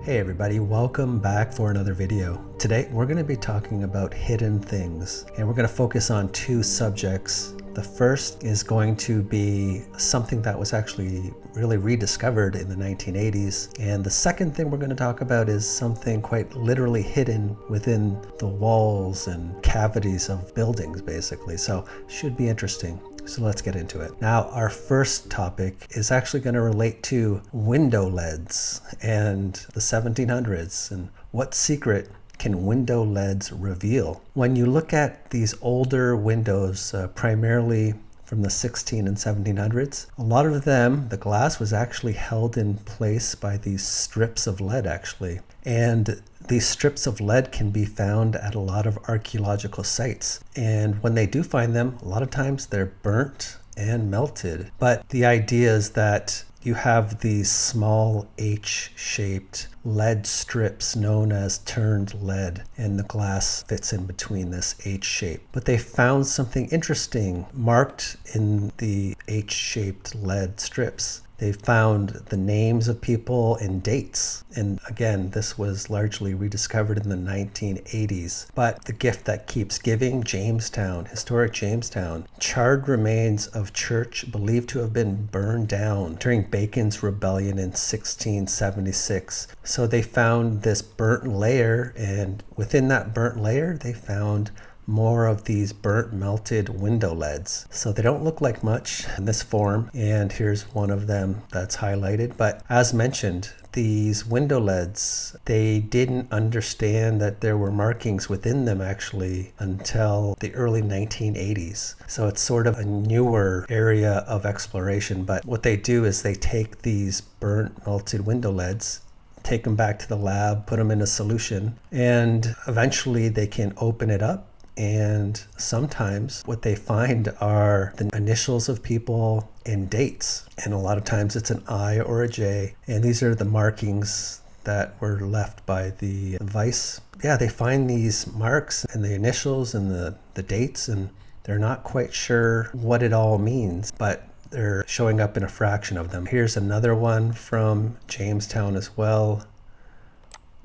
Hey everybody, welcome back for another video. Today we're going to be talking about hidden things, and we're going to focus on two subjects. The first is going to be something that was actually really rediscovered in the 1980s, and the second thing we're going to talk about is something quite literally hidden within the walls and cavities of buildings, basically. So should be interesting. So let's get into it. Now, our first topic is actually going to relate to window leads and the 1700s, and what secret can window leads reveal? When you look at these older windows, primarily from the 16 and 1700s, a lot of them, the glass was actually held in place by these strips of lead, actually. And these strips of lead can be found at a lot of archaeological sites. And when they do find them, a lot of times they're burnt and melted. But the idea is that you have these small H-shaped lead strips known as turned lead, and the glass fits in between this H shape. But they found something interesting marked in the H-shaped lead strips. They found the names of people and dates. And again, this was largely rediscovered in the 1980s. But the gift that keeps giving, Jamestown, historic Jamestown, charred remains of church believed to have been burned down during Bacon's rebellion in 1676. So they found this burnt layer, and within that burnt layer, they found more of these burnt melted window leads. So they don't look like much in this form, and here's one of them that's highlighted. But as mentioned, these window leads, they didn't understand that there were markings within them actually until the early 1980s. So it's sort of a newer area of exploration. But what they do is they take these burnt melted window leads, take them back to the lab, put them in a solution, and eventually they can open it up. And sometimes what they find are the initials of people and dates. And a lot of times it's an I or a J. And these are the markings that were left by the vice. Yeah, they find these marks and the initials and the dates, and they're not quite sure what it all means, but they're showing up in a fraction of them. Here's another one from Jamestown as well.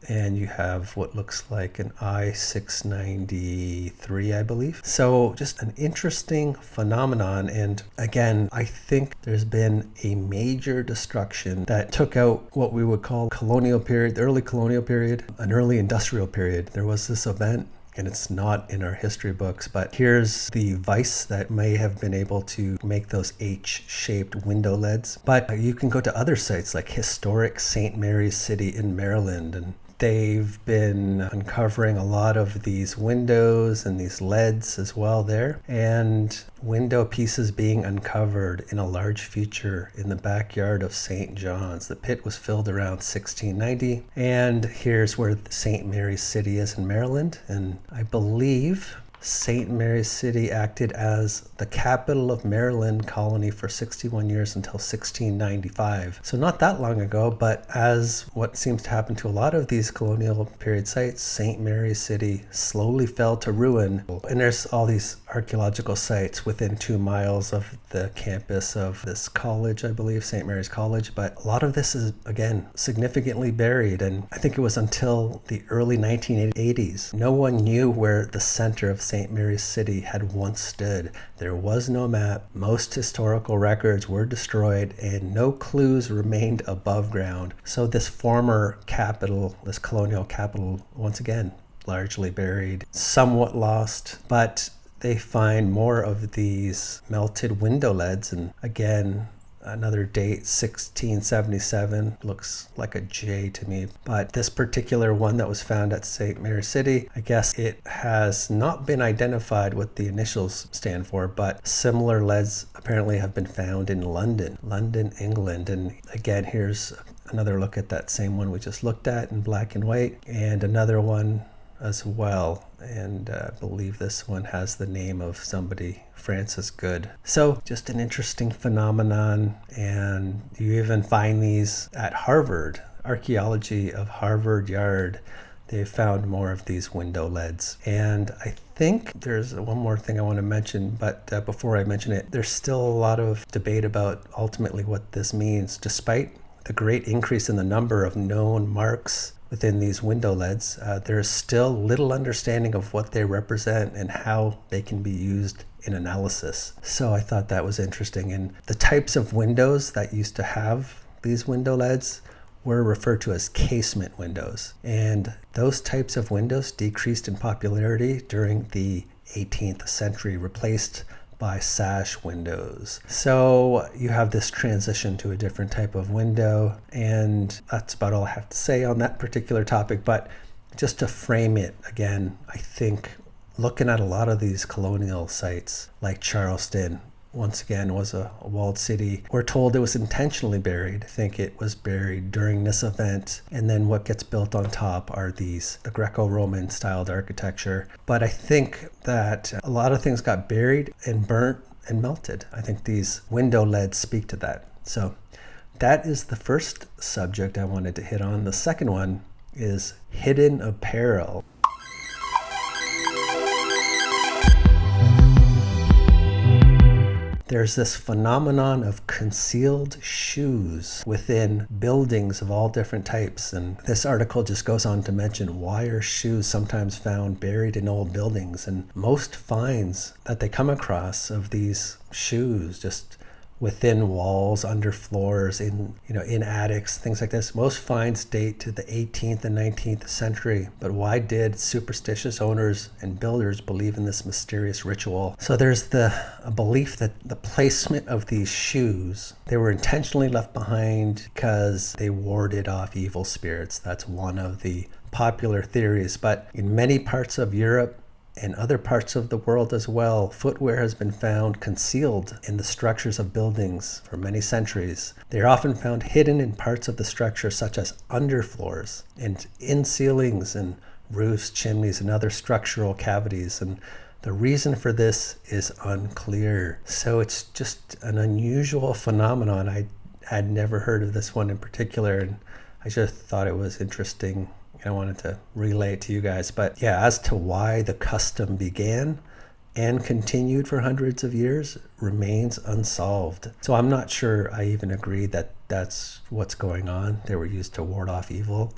And you have what looks like an I-693, I believe. So just an interesting phenomenon. And again, I think there's been a major destruction that took out what we would call colonial period, the early colonial period, an early industrial period. There was this event, and it's not in our history books, but here's the vice that may have been able to make those H-shaped window leads. But you can go to other sites like historic St. Mary's City in Maryland, and they've been uncovering a lot of these windows and these leads as well there, and window pieces being uncovered in a large feature in the backyard of St. John's. The pit was filled around 1690, and here's where St. Mary's City is in Maryland, and I believe St. Mary's City acted as the capital of Maryland colony for 61 years until 1695. So not that long ago, but as what seems to happen to a lot of these colonial period sites, St. Mary's City slowly fell to ruin. And there's all these archaeological sites within 2 miles of the campus of this college, I believe, St. Mary's College. But a lot of this is, again, significantly buried. And I think it was until the early 1980s, no one knew where the center of St. Mary's City had once stood. There was no map, most historical records were destroyed, and no clues remained above ground. So this former capital, this colonial capital, once again, largely buried, somewhat lost, but they find more of these melted window leads, and again, another date, 1677, looks like a J to me. But this particular one that was found at St. Mary's City, I guess it has not been identified what the initials stand for, but similar leads apparently have been found in London, England. And again, here's another look at that same one we just looked at in black and white, and another one as well. And I believe this one has the name of somebody, Francis Good. So just an interesting phenomenon. And you even find these at Harvard, archaeology of Harvard Yard. They found more of these window leads. And I think there's one more thing I want to mention, but before I mention it, there's still a lot of debate about ultimately what this means, despite the great increase in the number of known marks within these window leads, there is still little understanding of what they represent and how they can be used in analysis. So I thought that was interesting. And the types of windows that used to have these window leads were referred to as casement windows. And those types of windows decreased in popularity during the 18th century, replaced by sash windows. So you have this transition to a different type of window, and that's about all I have to say on that particular topic. But just to frame it again, I think looking at a lot of these colonial sites like Charleston, once again, was a walled city. We're told it was intentionally buried. I think it was buried during this event. And then what gets built on top are the Greco-Roman styled architecture. But I think that a lot of things got buried and burnt and melted. I think these window leads speak to that. So that is the first subject I wanted to hit on. The second one is hidden apparel. There's this phenomenon of concealed shoes within buildings of all different types. And this article just goes on to mention why are shoes sometimes found buried in old buildings. And most finds that they come across of these shoes just within walls, under floors, in attics, things like this. Most finds date to the 18th and 19th century. But why did superstitious owners and builders believe in this mysterious ritual? So there's a belief that the placement of these shoes, they were intentionally left behind because they warded off evil spirits. That's one of the popular theories. But in many parts of Europe and other parts of the world as well, footwear has been found concealed in the structures of buildings for many centuries. They are often found hidden in parts of the structure, such as underfloors and in ceilings and roofs, chimneys, and other structural cavities. And the reason for this is unclear. So it's just an unusual phenomenon. I had never heard of this one in particular, and I just thought it was interesting. I wanted to relay it to you guys. But yeah, as to why the custom began and continued for hundreds of years remains unsolved. So I'm not sure I even agree that that's what's going on. They were used to ward off evil.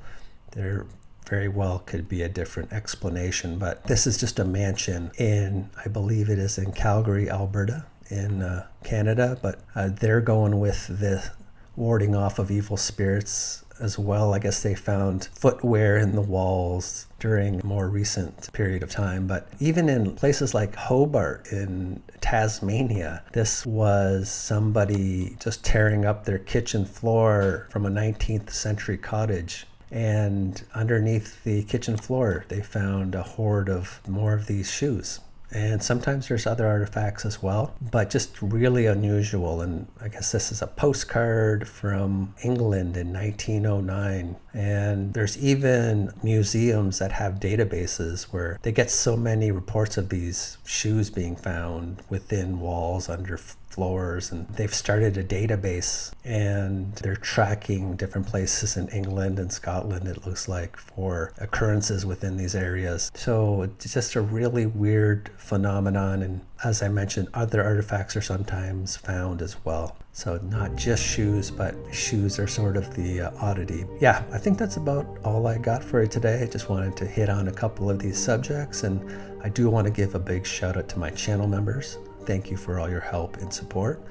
There very well could be a different explanation, but this is just a mansion I believe it is in Calgary, Alberta, in Canada. But they're going with the warding off of evil spirits as well. I guess they found footwear in the walls during a more recent period of time. But even in places like Hobart in Tasmania, this was somebody just tearing up their kitchen floor from a 19th century cottage. And underneath the kitchen floor, they found a hoard of more of these shoes. And sometimes there's other artifacts as well, but just really unusual. And I guess this is a postcard from England in 1909. And there's even museums that have databases where they get so many reports of these shoes being found within walls, under floors, and they've started a database and they're tracking different places in England and Scotland, it looks like, for occurrences within these areas. So it's just a really weird phenomenon, and as I mentioned, other artifacts are sometimes found as well. So not just shoes, but shoes are sort of the oddity. Yeah, I think that's about all I got for you today. I just wanted to hit on a couple of these subjects, and I do want to give a big shout out to my channel members. Thank you for all your help and support,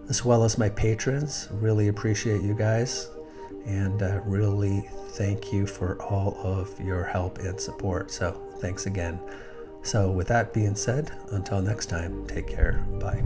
as well as my patrons. Really appreciate you guys, and really thank you for all of your help and support. So thanks again. So with that being said, until next time, take care. Bye.